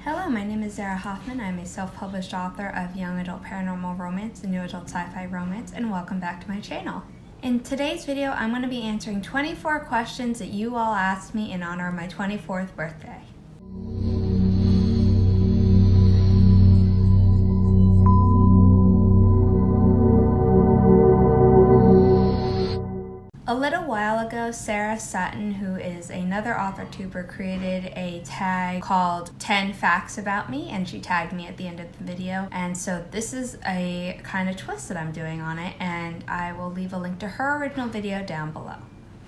Hello, my name is Zara Hoffman. I'm a self-published author of young adult paranormal romance and new adult sci-fi romance, and welcome back to my channel. In today's video, I'm going to be answering 24 questions that you all asked me in honor of my 24th birthday. A little while ago, Sarah Sutton, who is another authortuber, created a tag called 10 Facts About Me, and she tagged me at the end of the video. And so this is a kind of twist that I'm doing on it, and I will leave a link to her original video down below.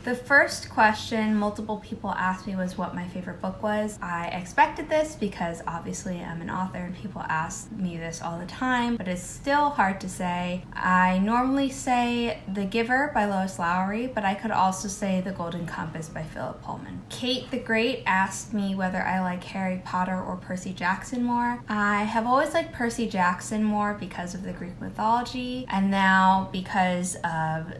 The first question multiple people asked me was what my favorite book was. I expected this because obviously I'm an author and people ask me this all the time, but it's still hard to say. I normally say The Giver by Lois Lowry, but I could also say The Golden Compass by Philip Pullman. Kate the Great asked me whether I like Harry Potter or Percy Jackson more. I have always liked Percy Jackson more because of the Greek mythology, and now because of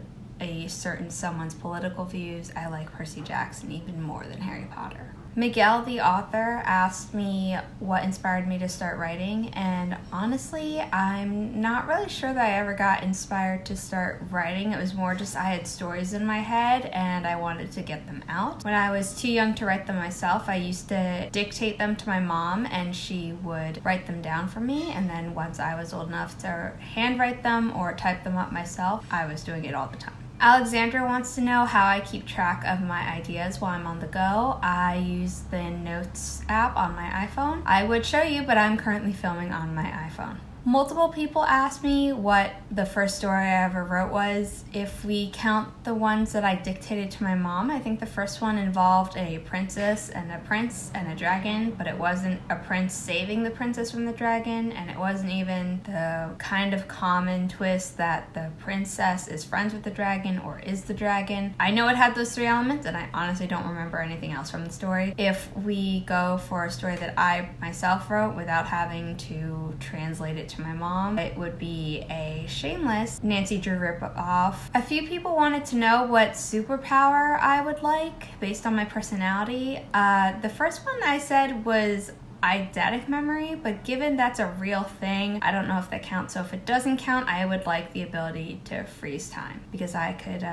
a certain someone's political views, I like Percy Jackson even more than Harry Potter. Miguel, the author, asked me what inspired me to start writing, and honestly, I'm not really sure that I ever got inspired to start writing. It was more just I had stories in my head and I wanted to get them out. When I was too young to write them myself, I used to dictate them to my mom and she would write them down for me, and then once I was old enough to handwrite them or type them up myself, I was doing it all the time. Alexandra wants to know how I keep track of my ideas while I'm on the go. I use the Notes app on my iPhone. I would show you, but I'm currently filming on my iPhone. Multiple people asked me what the first story I ever wrote was. If we count the ones that I dictated to my mom, I think the first one involved a princess and a prince and a dragon, but it wasn't a prince saving the princess from the dragon, and it wasn't even the kind of common twist that the princess is friends with the dragon or is the dragon. I know it had those three elements, and I honestly don't remember anything else from the story. If we go for a story that I myself wrote without having to translate it to my mom, it would be a shameless Nancy Drew ripoff. A few people wanted to know what superpower I would like based on my personality. The first one I said was eidetic memory, but given that's a real thing, I don't know if that counts. So if it doesn't count, I would like the ability to freeze time, because I could,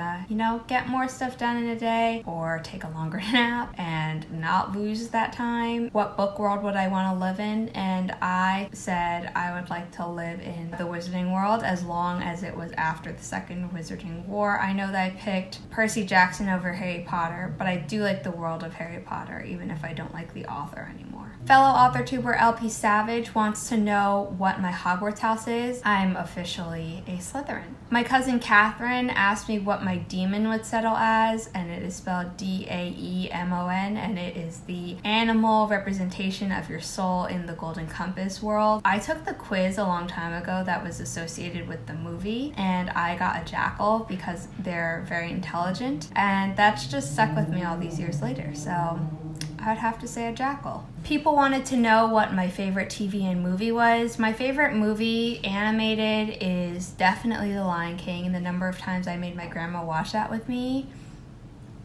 get more stuff done in a day or take a longer nap and not lose that time. What book world would I want to live in? And I said I would like to live in the Wizarding world as long as it was after the Second Wizarding War. I know that I picked Percy Jackson over Harry Potter, but I do like the world of Harry Potter, even if I don't like the author anymore. Fellow authortuber LP Savage wants to know what my Hogwarts house is. I'm officially a Slytherin. My cousin Catherine asked me what my demon would settle as, and it is spelled D-A-E-M-O-N, and it is the animal representation of your soul in the Golden Compass world. I took the quiz a long time ago that was associated with the movie, and I got a jackal because they're very intelligent, and that's just stuck with me all these years later, so I would have to say a jackal. People wanted to know what my favorite TV and movie was. My favorite movie, animated, is definitely The Lion King, and the number of times I made my grandma watch that with me,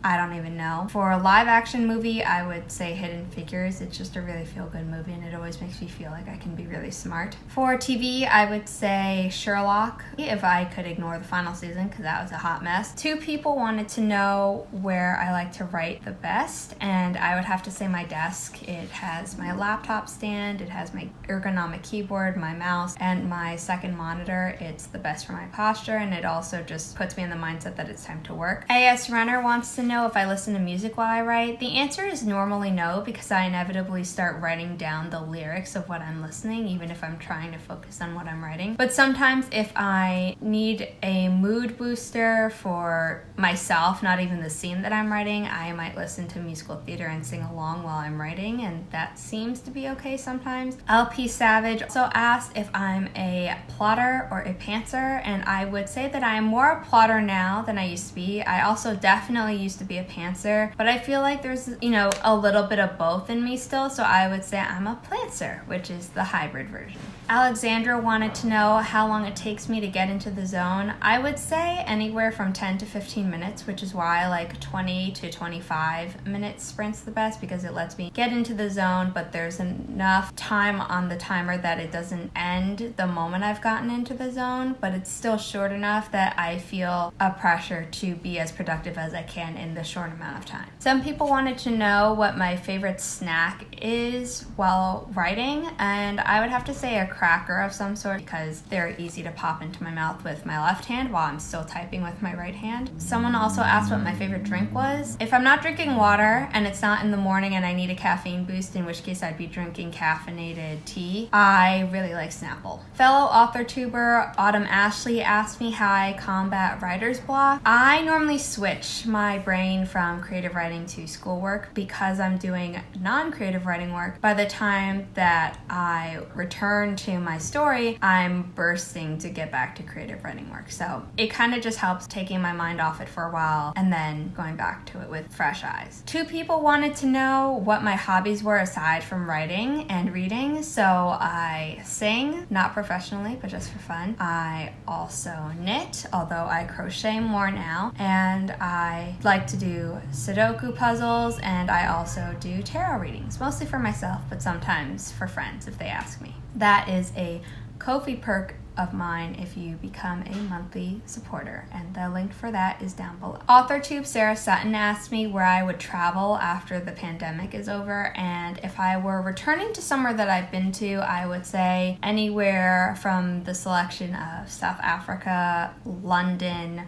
I don't even know. For a live action movie, I would say Hidden Figures. It's just a really feel-good movie, and it always makes me feel like I can be really smart. For TV, I would say Sherlock, if I could ignore the final season, because that was a hot mess. Two people wanted to know where I like to write the best, and I would have to say my desk. It has my laptop stand, it has my ergonomic keyboard, my mouse, and my second monitor. It's the best for my posture, and it also just puts me in the mindset that it's time to work. AS Runner wants to know if I listen to music while I write. The answer is normally no, because I inevitably start writing down the lyrics of what I'm listening, even if I'm trying to focus on what I'm writing. But sometimes if I need a mood booster for myself, not even the scene that I'm writing, I might listen to musical theater and sing along while I'm writing, and that seems to be okay sometimes. LP Savage also asked if I'm a plotter or a pantser, and I would say that I am more a plotter now than I used to be. I also definitely used used to be a pantser, but I feel like there's, a little bit of both in me still, so I would say I'm a plantser, which is the hybrid version. Alexandra wanted to know how long it takes me to get into the zone. I would say anywhere from 10 to 15 minutes, which is why I like 20 to 25 minutes sprints the best, because it lets me get into the zone, but there's enough time on the timer that it doesn't end the moment I've gotten into the zone, but it's still short enough that I feel a pressure to be as productive as I can in the short amount of time. Some people wanted to know what my favorite snack is while writing, and I would have to say a cracker of some sort, because they're easy to pop into my mouth with my left hand while I'm still typing with my right hand. Someone also asked what my favorite drink was. If I'm not drinking water and it's not in the morning and I need a caffeine boost, in which case I'd be drinking caffeinated tea, I really like Snapple. Fellow author tuber Autumn Ashley asked me how I combat writer's block. I normally switch my brain from creative writing to schoolwork. Because I'm doing non-creative writing work, by the time that I return to my story, I'm bursting to get back to creative writing work. So it kind of just helps taking my mind off it for a while and then going back to it with fresh eyes. 2 people wanted to know what my hobbies were aside from writing and reading. So I sing, not professionally, but just for fun. I also knit, although I crochet more now. And I like to do Sudoku puzzles, and I also do tarot readings, mostly for myself, but sometimes for friends if they ask me. That is a Ko-fi perk of mine if you become a monthly supporter, and the link for that is down below. AuthorTube Sarah Sutton asked me where I would travel after the pandemic is over, and if I were returning to somewhere that I've been to, I would say anywhere from the selection of South Africa, London,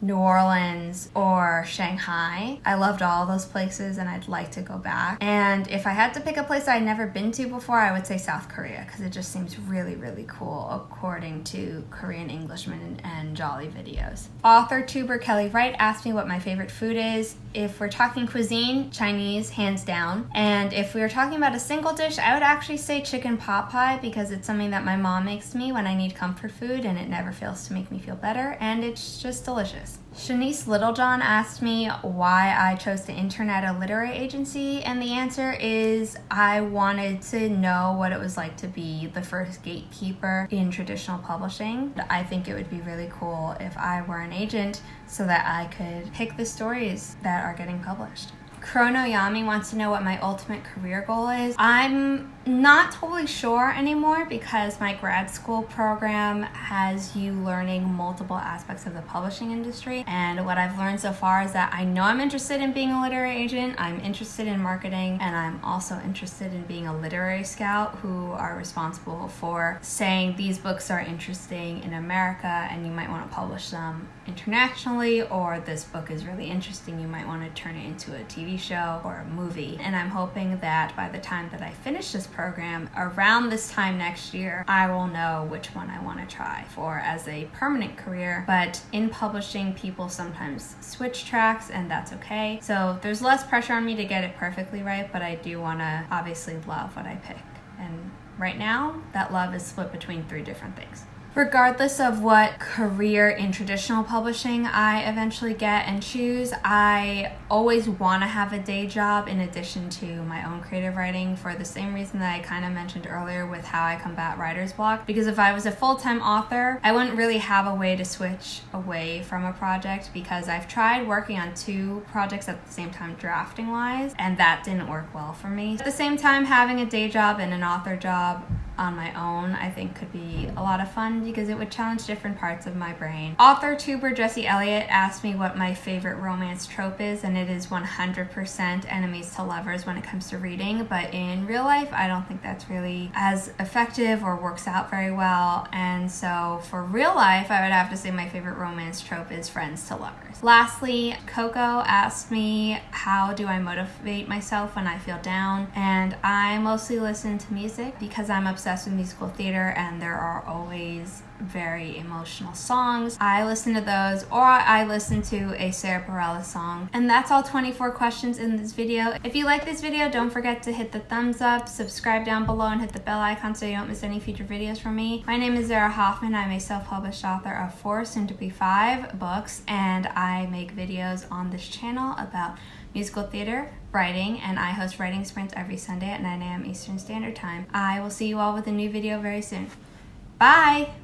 New Orleans, or Shanghai. I loved all those places and I'd like to go back. And if I had to pick a place I'd never been to before, I would say South Korea, because it just seems really, really cool according to Korean Englishmen and Jolly videos. Author tuber Kelly Wright asked me what my favorite food is. If we're talking cuisine, Chinese, hands down. And if we were talking about a single dish, I would actually say chicken pot pie, because it's something that my mom makes me when I need comfort food and it never fails to make me feel better, and it's just delicious. Shanice Littlejohn asked me why I chose to intern at a literary agency, and the answer is I wanted to know what it was like to be the first gatekeeper in traditional publishing. I think it would be really cool if I were an agent so that I could pick the stories that are getting published. Chrono Yami wants to know what my ultimate career goal is. I'm not totally sure anymore, because my grad school program has you learning multiple aspects of the publishing industry, and what I've learned so far is that I know I'm interested in being a literary agent, I'm interested in marketing, and I'm also interested in being a literary scout who are responsible for saying these books are interesting in America and you might want to publish them internationally, or this book is really interesting, you might want to turn it into a TV show or a movie. And I'm hoping that by the time that I finish this program, around this time next year, I will know which one I want to try for as a permanent career. But in publishing, people sometimes switch tracks, and that's okay. So there's less pressure on me to get it perfectly right, but I do want to obviously love what I pick. And right now, that love is split between 3 different things. Regardless of what career in traditional publishing I eventually get and choose, I always want to have a day job in addition to my own creative writing, for the same reason that I kind of mentioned earlier with how I combat writer's block. Because if I was a full-time author, I wouldn't really have a way to switch away from a project, because I've tried working on 2 projects at the same time drafting-wise, and that didn't work well for me. At the same time, having a day job and an author job on my own, I think could be a lot of fun, because it would challenge different parts of my brain. Author tuber Jesse Elliott asked me what my favorite romance trope is, and it is 100% enemies to lovers when it comes to reading, but in real life, I don't think that's really as effective or works out very well, and so for real life, I would have to say my favorite romance trope is friends to lovers. Lastly, Coco asked me how do I motivate myself when I feel down, and I mostly listen to music because I'm obsessed with musical theater, and there are always very emotional songs. I listen to those, or I listen to a Sarah Bareilles song. And that's all 24 questions in this video. If you like this video, don't forget to hit the thumbs up, subscribe down below, and hit the bell icon so you don't miss any future videos from me. My name is Zara Hoffman. I'm a self-published author of 4, soon to be 5 books, and I make videos on this channel about musical theater, writing, and I host writing sprints every Sunday at 9 a.m. Eastern Standard Time. I will see you all with a new video very soon. Bye!